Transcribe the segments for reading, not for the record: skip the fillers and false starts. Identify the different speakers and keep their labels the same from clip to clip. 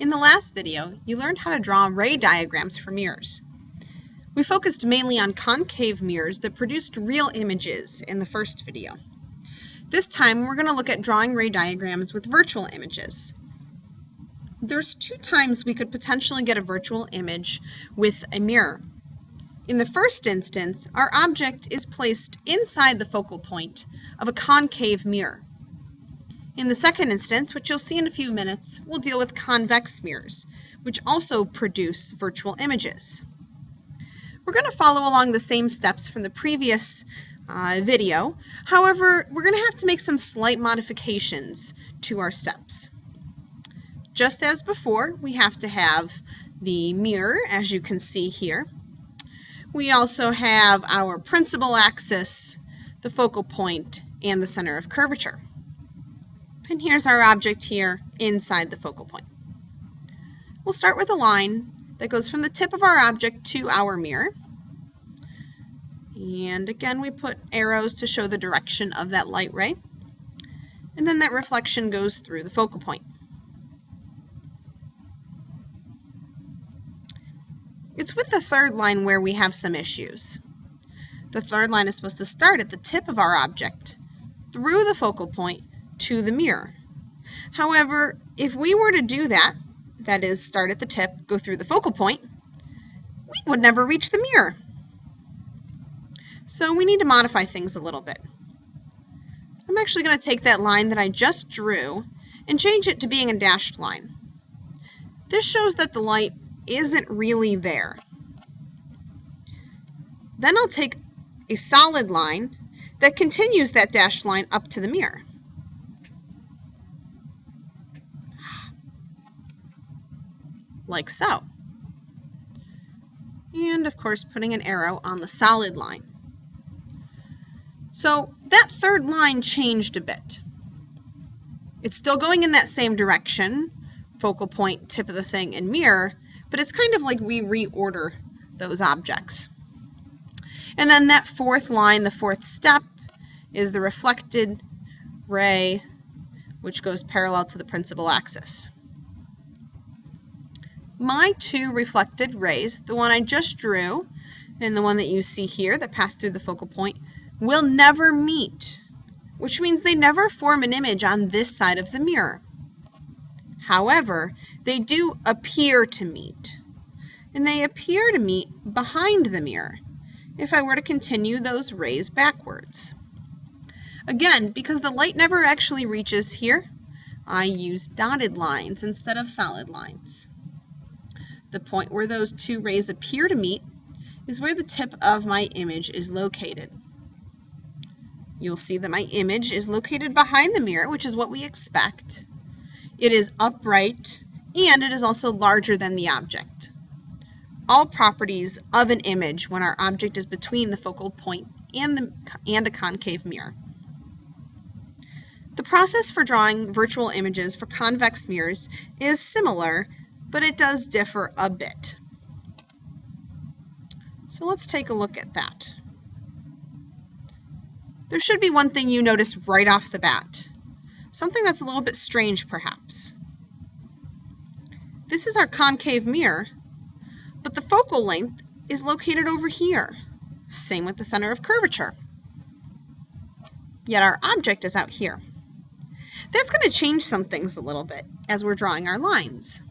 Speaker 1: In the last video, you learned how to draw ray diagrams for mirrors. We focused mainly on concave mirrors that produced real images in the first video. This time, we're going to look at drawing ray diagrams with virtual images. There's two times we could potentially get a virtual image with a mirror. In the first instance, our object is placed inside the focal point of a concave mirror. In the second instance, which you'll see in a few minutes, we'll deal with convex mirrors, which also produce virtual images. We're going to follow along the same steps from the previous video. However, we're going to have to make some slight modifications to our steps. Just as before, we have to have the mirror, as you can see here. We also have our principal axis, the focal point, and the center of curvature. And here's our object here inside the focal point. We'll start with a line that goes from the tip of our object to our mirror. And again, we put arrows to show the direction of that light ray. And then that reflection goes through the focal point. It's with the third line where we have some issues. The third line is supposed to start at the tip of our object, through the focal point, to the mirror. However, if we were to do that, that is, start at the tip, go through the focal point, we would never reach the mirror. So we need to modify things a little bit. I'm actually going to take that line that I just drew and change it to being a dashed line. This shows that the light isn't really there. Then I'll take a solid line that continues that dashed line up to the mirror. Like so. And of course, putting an arrow on the solid line. So that third line changed a bit. It's still going in that same direction, focal point, tip of the thing, and mirror, but it's kind of like we reorder those objects. And then that fourth line, the fourth step, is the reflected ray, which goes parallel to the principal axis. My two reflected rays, the one I just drew and the one that you see here that passed through the focal point, will never meet, which means they never form an image on this side of the mirror. However, they do appear to meet, and they appear to meet behind the mirror if I were to continue those rays backwards. Again, because the light never actually reaches here, I use dotted lines instead of solid lines. The point where those two rays appear to meet is where the tip of my image is located. You'll see that my image is located behind the mirror, which is what we expect. It is upright, and it is also larger than the object. All properties of an image when our object is between the focal point and a concave mirror. The process for drawing virtual images for convex mirrors is similar, but it does differ a bit. So let's take a look at that. There should be one thing you notice right off the bat, something that's a little bit strange perhaps. This is our concave mirror, but the focal length is located over here. Same with the center of curvature. Yet our object is out here. That's going to change some things a little bit as we're drawing our lines.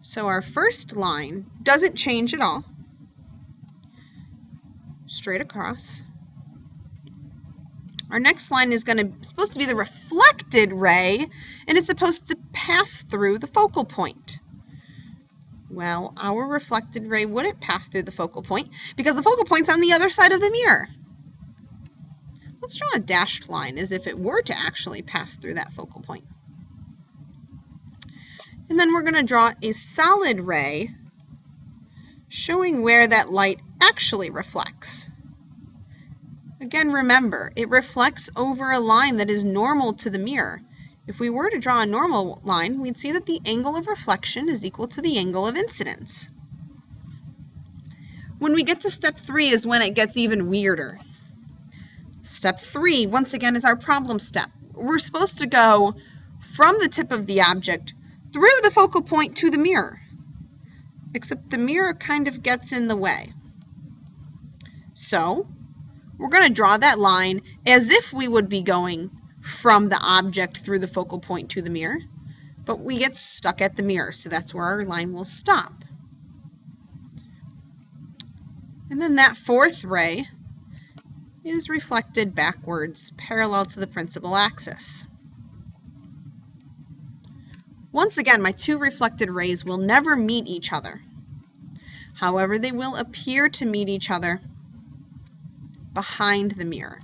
Speaker 1: So our first line doesn't change at all. Straight across. Our next line is supposed to be the reflected ray, and it's supposed to pass through the focal point. Well, our reflected ray wouldn't pass through the focal point because the focal point's on the other side of the mirror. Let's draw a dashed line as if it were to actually pass through that focal point. And then we're going to draw a solid ray showing where that light actually reflects. Again, remember, it reflects over a line that is normal to the mirror. If we were to draw a normal line, we'd see that the angle of reflection is equal to the angle of incidence. When we get to step 3 is when it gets even weirder. Step 3, once again, is our problem step. We're supposed to go from the tip of the object through the focal point to the mirror, except the mirror kind of gets in the way. So we're going to draw that line as if we would be going from the object through the focal point to the mirror, but we get stuck at the mirror, so that's where our line will stop. And then that fourth ray is reflected backwards, parallel to the principal axis. Once again, my two reflected rays will never meet each other. However, they will appear to meet each other behind the mirror.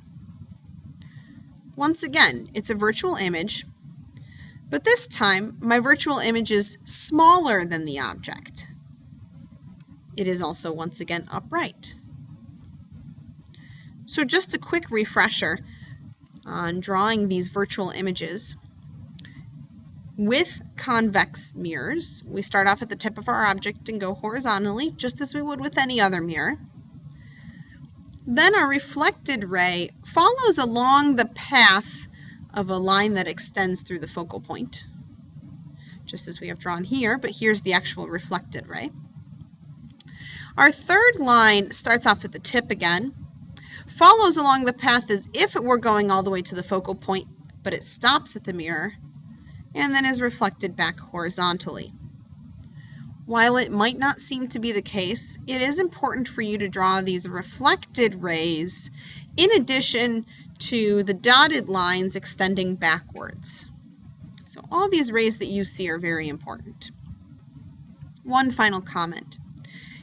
Speaker 1: Once again, it's a virtual image, but this time my virtual image is smaller than the object. It is also once again upright. So just a quick refresher on drawing these virtual images. With convex mirrors, we start off at the tip of our object and go horizontally, just as we would with any other mirror. Then our reflected ray follows along the path of a line that extends through the focal point, just as we have drawn here, but here's the actual reflected ray. Our third line starts off at the tip again, follows along the path as if it were going all the way to the focal point, but it stops at the mirror, and then is reflected back horizontally. While it might not seem to be the case, it is important for you to draw these reflected rays in addition to the dotted lines extending backwards. So all these rays that you see are very important. One final comment.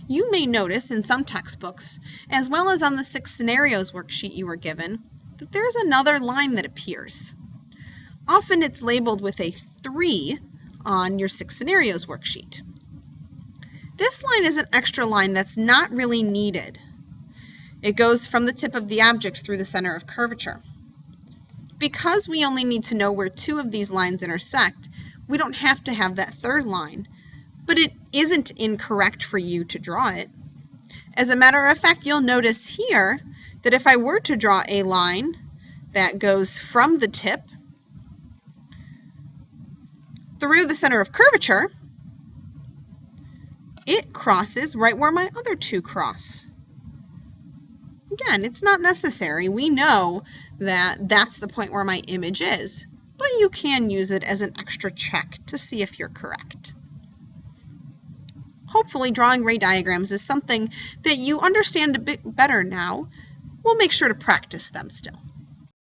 Speaker 1: You may notice in some textbooks, as well as on the 6 scenarios worksheet you were given, that there's another line that appears. Often it's labeled with a 3 on your 6 scenarios worksheet. This line is an extra line that's not really needed. It goes from the tip of the object through the center of curvature. Because we only need to know where 2 of these lines intersect, we don't have to have that third line, but it isn't incorrect for you to draw it. As a matter of fact, you'll notice here that if I were to draw a line that goes from the tip through the center of curvature, it crosses right where my other 2 cross. Again, it's not necessary. We know that that's the point where my image is, but you can use it as an extra check to see if you're correct. Hopefully, drawing ray diagrams is something that you understand a bit better now. We'll make sure to practice them still.